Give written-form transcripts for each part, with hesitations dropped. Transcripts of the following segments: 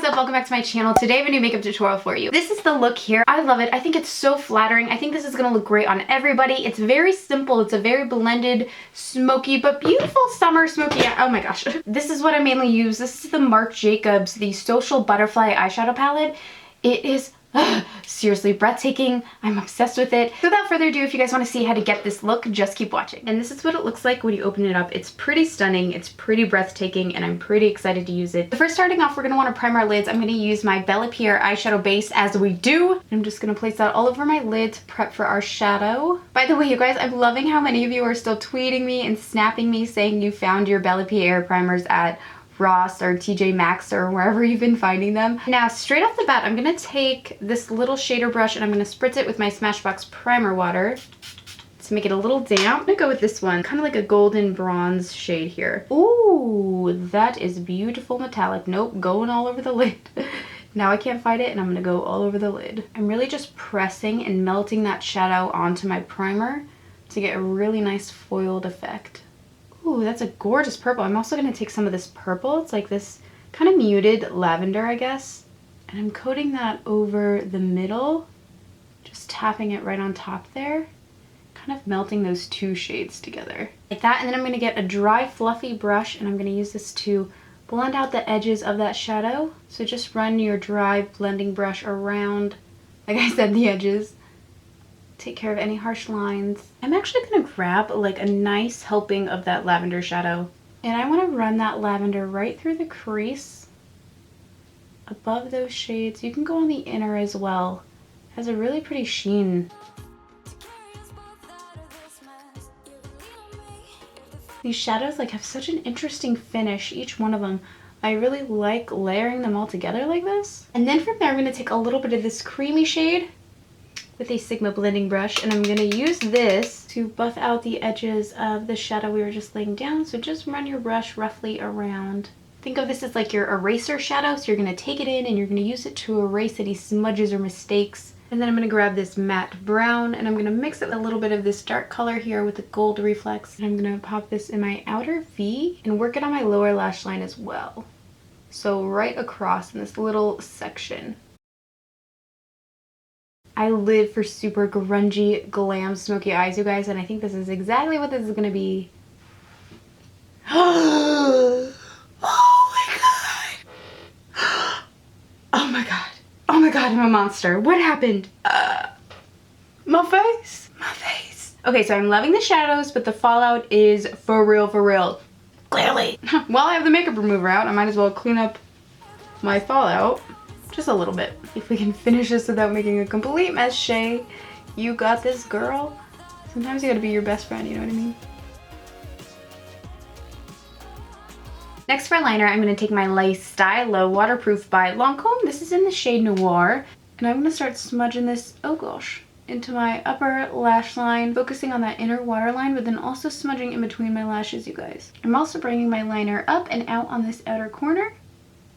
what's up? Welcome back to my channel. Today I have a new makeup tutorial for you. This is the look here. I love it. I think it's so flattering. I think this is gonna look great on everybody. It's very simple. It's a very blended, smoky, but beautiful summer smoky. Oh my gosh. This is what I mainly use. This is the Marc Jacobs, the Social Butterfly eyeshadow palette. It is seriously breathtaking. I'm obsessed with it. So without further ado, if you guys want to see how to get this look, just keep watching. And this is what it looks like when you open it up. It's pretty stunning, it's pretty breathtaking, and I'm pretty excited to use it. So first, starting off, we're going to want to prime our lids. I'm going to use my Bella PIERRE eyeshadow base as we do. I'm just going to place that all over my lid to prep for our shadow. By the way, you guys, I'm loving how many of you are still tweeting me and snapping me saying you found your Bella PIERRE primers at Ross or TJ Maxx or wherever you've been finding them. Now, straight off the bat, I'm gonna take this little shader brush and I'm gonna spritz it with my Smashbox primer water to make it a little damp. I'm gonna go with this one, kind of like a golden bronze shade here. Ooh, that is beautiful metallic. Nope, going all over the lid. Now I can't fight it and I'm gonna go all over the lid. I'm really just pressing and melting that shadow onto my primer to get a really nice foiled effect. Ooh, that's a gorgeous purple. I'm also going to take some of this purple. It's like this kind of muted lavender, I guess. And I'm coating that over the middle, just tapping it right on top there, kind of melting those two shades together. Like that, and then I'm going to get a dry, fluffy brush, and I'm going to use this to blend out the edges of that shadow. So just run your dry blending brush around, like I said, the edges. Take care of any harsh lines. I'm actually gonna grab like a nice helping of that lavender shadow, and I want to run that lavender right through the crease above those shades. You can go on the inner as well. It has a really pretty sheen. These shadows like have such an interesting finish, each one of them. I really like layering them all together like this. And then from there, I'm gonna take a little bit of this creamy shade with a Sigma blending brush, and I'm going to use this to buff out the edges of the shadow we were just laying down. So just run your brush roughly around. Think of this as like your eraser shadow, so you're going to take it in and you're going to use it to erase any smudges or mistakes. And then I'm going to grab this matte brown and I'm going to mix it with a little bit of this dark color here with the gold reflex, and I'm going to pop this in my outer V and work it on my lower lash line as well. So right across in this little section. I live for super grungy, glam, smoky eyes, you guys, and I think this is exactly what this is gonna be. Oh my god! Oh my god! Oh my god, I'm a monster. What happened? My face? My face. Okay, so I'm loving the shadows, but the fallout is for real, for real. Clearly. While I have the makeup remover out, I might as well clean up my fallout. Just a little bit. If we can finish this without making a complete mess, Shay, you got this, girl. Sometimes you gotta be your best friend, you know what I mean? Next for liner, I'm gonna take my Stylo Waterproof by LANCOME. This is in the shade Noir. And I'm gonna start smudging this, oh gosh, into my upper lash line, focusing on that inner waterline, but then also smudging in between my lashes, you guys. I'm also bringing my liner up and out on this outer corner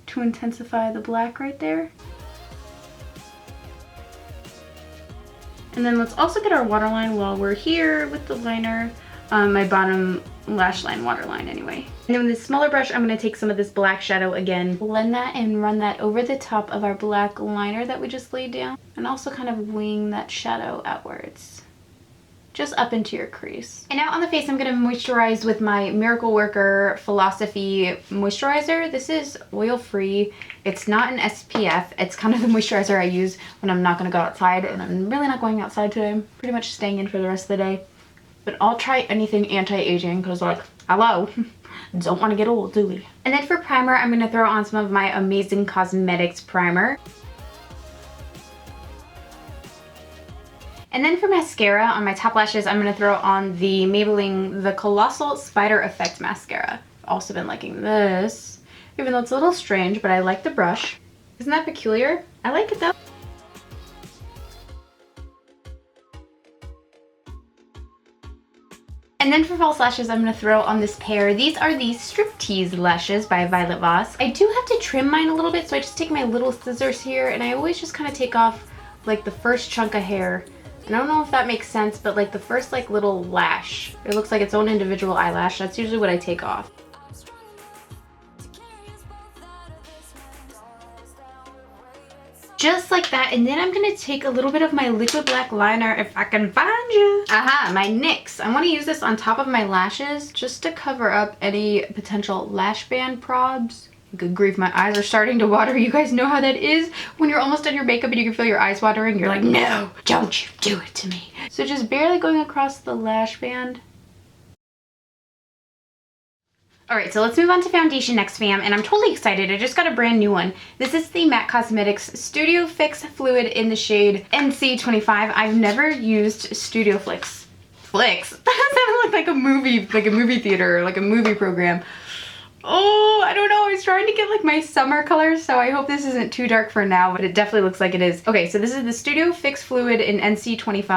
to intensify the black right there. And then let's also get our waterline while we're here with the liner, my bottom lash line waterline anyway. And then with this smaller brush, I'm going to take some of this black shadow again, blend that and run that over the top of our black liner that we just laid down, and also kind of wing that shadow outwards, just up into your crease. And now on the face, I'm going to moisturize with my Miracle Worker Philosophy moisturizer. This is oil-free. It's not an SPF. It's kind of the moisturizer I use when I'm not going to go outside, and I'm really not going outside today. I'm pretty much staying in for the rest of the day. But I'll try anything anti-aging because, like, hello, don't want to get old, do we? And then for primer, I'm going to throw on some of my Amazing Cosmetics primer. And then for mascara on my top lashes, I'm going to throw on the Maybelline the Colossal Spider Effect Mascara. I've also been liking this, even though it's a little strange, but I like the brush. Isn't that peculiar? I like it though. And then for false lashes, I'm going to throw on this pair. These are the Striptease lashes by VOSS. I do have to trim mine a little bit, so I just take my little scissors here, and I always just kind of take off like the first chunk of hair. And I don't know if that makes sense, but like the first like little lash, it looks like its own individual eyelash. That's usually what I take off. Just like that. And then I'm going to take a little bit of my liquid black liner if I can find you. Aha, my NYX. I want to use this on top of my lashes just to cover up any potential lash band probs. Good grief, my eyes are starting to water. You guys know how that is when you're almost done your makeup and you can feel your eyes watering. You're like, no, don't you do it to me. So just barely going across the lash band. Alright, so let's move on to foundation next, fam, and I'm totally excited. I just got a brand new one. This is the MAC Cosmetics Studio Fix Fluid in the shade NC25. I've never used Studio Fix. Flicks? That sounded like a movie theater, or like a movie program. Oh, I don't know. I was trying to get like my summer colors, so I hope this isn't too dark for now, but it definitely looks like it is. Okay, so this is the Studio Fix Fluid in NC25.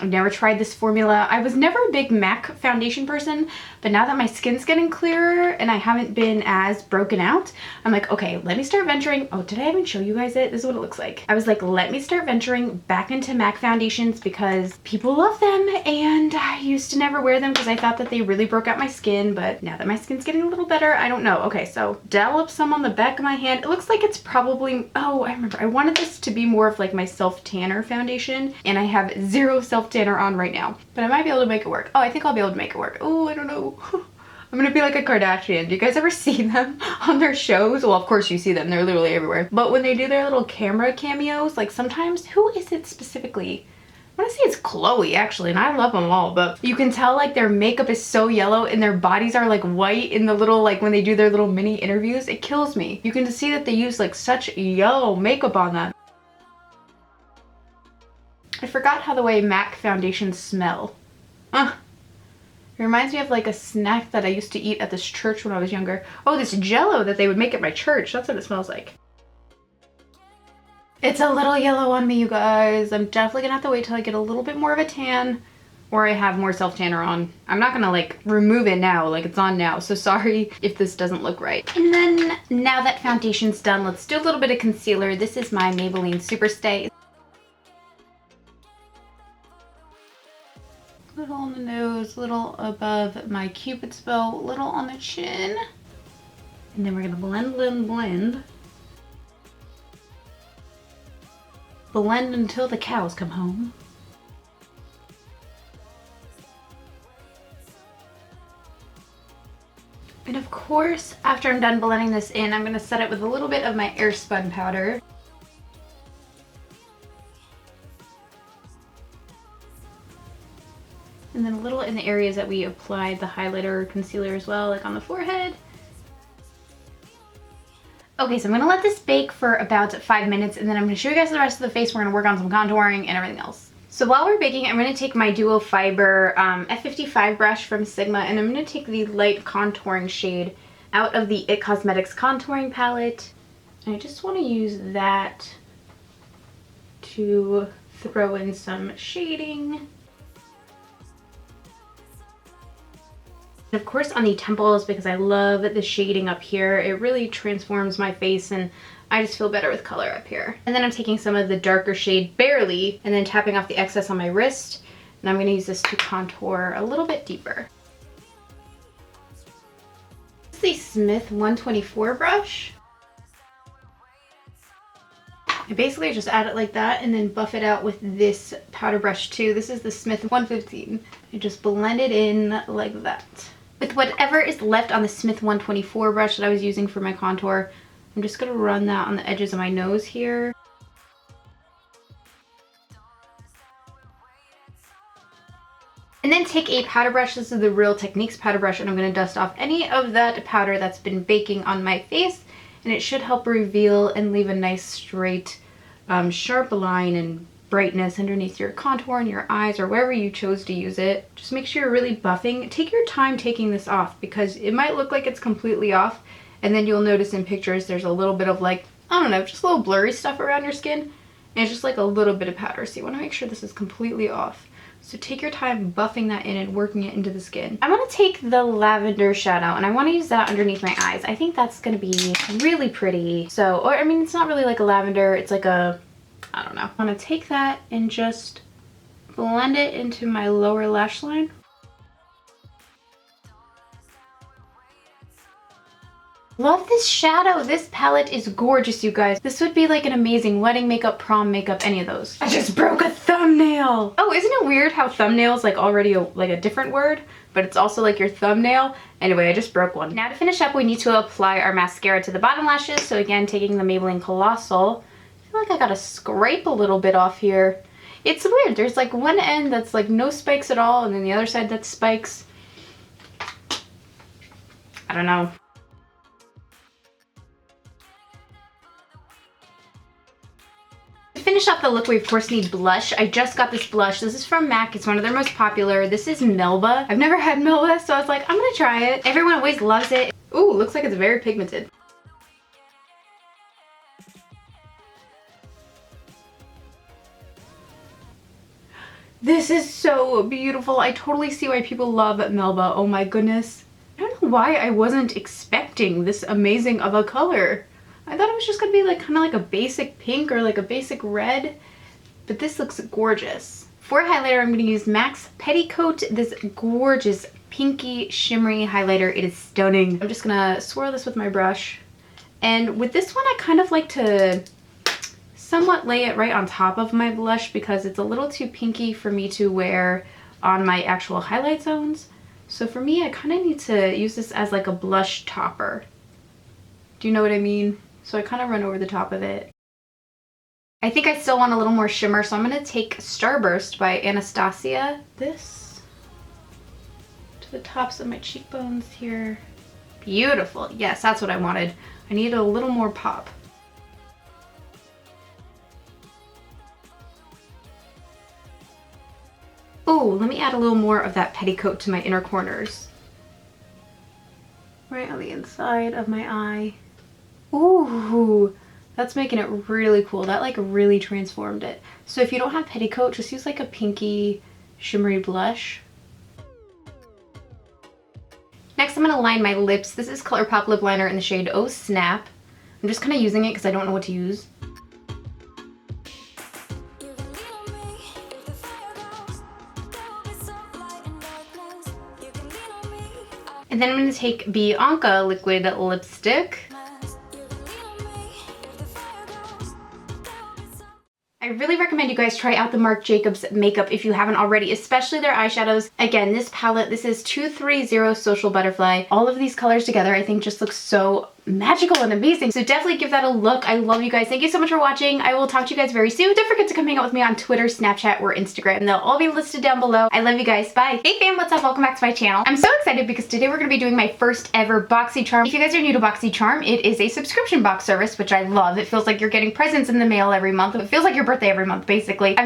I've never tried this formula. I was never a big MAC foundation person, but now that my skin's getting clearer and I haven't been as broken out, I'm like, okay, let me start venturing. Oh, did I even show you guys it? This is what it looks like. I was like, let me start venturing back into MAC foundations because people love them, and I used to never wear them because I thought that they really broke out my skin, but now that my skin's getting a little better, I don't know. Okay, so dollop some on the back of my hand. It looks like it's probably, oh, I remember. I wanted this to be more of like my self-tanner foundation, and I have zero self-tanner on right now, but I might be able to make it work. Oh, I think I'll be able to make it work. Oh, I don't know. I'm gonna be like a Kardashian. Do you guys ever see them on their shows? Well, of course you see them. They're literally everywhere. But when they do their little camera cameos, like sometimes, who is it specifically? I want to say it's Chloe actually, and I love them all, but you can tell like their makeup is so yellow and their bodies are like white in the little, like when they do their little mini interviews. It kills me. You can just see that they use like such yellow makeup on them. I forgot how the way MAC foundations smell. It reminds me of like a snack that I used to eat at this church when I was younger. Oh, this Jello that they would make at my church. That's what it smells like. It's a little yellow on me, you guys. I'm definitely gonna have to wait till I get a little bit more of a tan or I have more self-tanner on. I'm not gonna like remove it now, like it's on now. So sorry if this doesn't look right. And then now that foundation's done, let's do a little bit of concealer. This is my Maybelline Superstay. Little on the nose, little above my Cupid's bow, little on the chin. And then we're gonna blend, blend, blend. Blend until the cows come home. And of course, after I'm done blending this in, I'm gonna set it with a little bit of my Airspun powder. And then a little in the areas that we applied the highlighter or concealer as well, like on the forehead. Okay, so I'm gonna let this bake for about 5 minutes, and then I'm gonna show you guys the rest of the face. We're gonna work on some contouring and everything else. So while we're baking, I'm gonna take my Duo Fiber F55 brush from Sigma, and I'm gonna take the light contouring shade out of the IT Cosmetics contouring palette. And I just wanna use that to throw in some shading. Of course on the temples, because I love the shading up here. It really transforms my face and I just feel better with color up here. And then I'm taking some of the darker shade Barely and then tapping off the excess on my wrist. And I'm going to use this to contour a little bit deeper. This is the Smith 124 brush. I basically just add it like that and then buff it out with this powder brush too. This is the Smith 115. I just blend it in like that. With whatever is left on the Smith 124 brush that I was using for my contour, I'm just going to run that on the edges of my nose here. And then take a powder brush. This is the Real Techniques powder brush, and I'm going to dust off any of that powder that's been baking on my face, and it should help reveal and leave a nice straight sharp line and brightness underneath your contour and your eyes or wherever you chose to use it. Just make sure you're really buffing. Take your time taking this off because it might look like it's completely off, and then you'll notice in pictures there's a little bit of like, I don't know, just a little blurry stuff around your skin, and it's just like a little bit of powder. So you want to make sure this is completely off. So take your time buffing that in and working it into the skin. I'm going to take the lavender shadow and I want to use that underneath my eyes. I think that's going to be really pretty. So, or I mean, it's not really like a lavender, it's like a, I don't know. I'm going to take that and just blend it into my lower lash line. Love this shadow. This palette is gorgeous, you guys. This would be like an amazing wedding makeup, prom makeup, any of those. I just broke a thumbnail. Oh, isn't it weird how thumbnail is like already like a different word, but it's also like your thumbnail? Anyway, I just broke one. Now to finish up, we need to apply our mascara to the bottom lashes. So again, taking the Maybelline Colossal. I feel like I gotta scrape a little bit off here. It's weird. There's like one end that's like no spikes at all, and then the other side that's spikes. I don't know. To finish off the look, we of course need blush. I just got this blush. This is from MAC. It's one of their most popular. This is Melba. I've never had Melba, so I was like, I'm gonna try it. Everyone always loves it. Ooh, looks like it's very pigmented. This is so beautiful. I totally see why people love Melba. Oh my goodness. I don't know why I wasn't expecting this amazing of a color. I thought it was just gonna be like kind of like a basic pink or like a basic red, but this looks gorgeous. For highlighter, I'm gonna use MAC's Petticoat, this gorgeous pinky shimmery highlighter. It is stunning. I'm just gonna swirl this with my brush. And with this one, I kind of like to somewhat lay it right on top of my blush because it's a little too pinky for me to wear on my actual highlight zones. So for me, I kind of need to use this as like a blush topper. Do you know what I mean? So I kind of run over the top of it. I think I still want a little more shimmer, so I'm going to take Starburst by Anastasia. This to the tops of my cheekbones here. Beautiful. Yes, that's what I wanted. I need a little more pop. Ooh, let me add a little more of that Petticoat to my inner corners. Right on the inside of my eye. Ooh, that's making it really cool. That like really transformed it. So if you don't have Petticoat, just use like a pinky shimmery blush. Next, I'm gonna line my lips. This is ColourPop lip liner in the shade Oh Snap. I'm just kind of using it because I don't know what to use. And then I'm going to take Bianca liquid lipstick. I really recommend you guys try out the Marc Jacobs makeup if you haven't already, especially their eyeshadows. Again, this palette, this is 230 Social Butterfly. All of these colors together I think just look so magical and amazing. So definitely give that a look. I love you guys. Thank you so much for watching. I will talk to you guys very soon. Don't forget to come hang out with me on Twitter, Snapchat, or Instagram. They'll all be listed down below. I love you guys. Bye. Hey fam, what's up? Welcome back to my channel. I'm so excited because today we're going to be doing my first ever BoxyCharm. If you guys are new to BoxyCharm, it is a subscription box service, which I love. It feels like you're getting presents in the mail every month. It feels like your birthday every month, basically. I've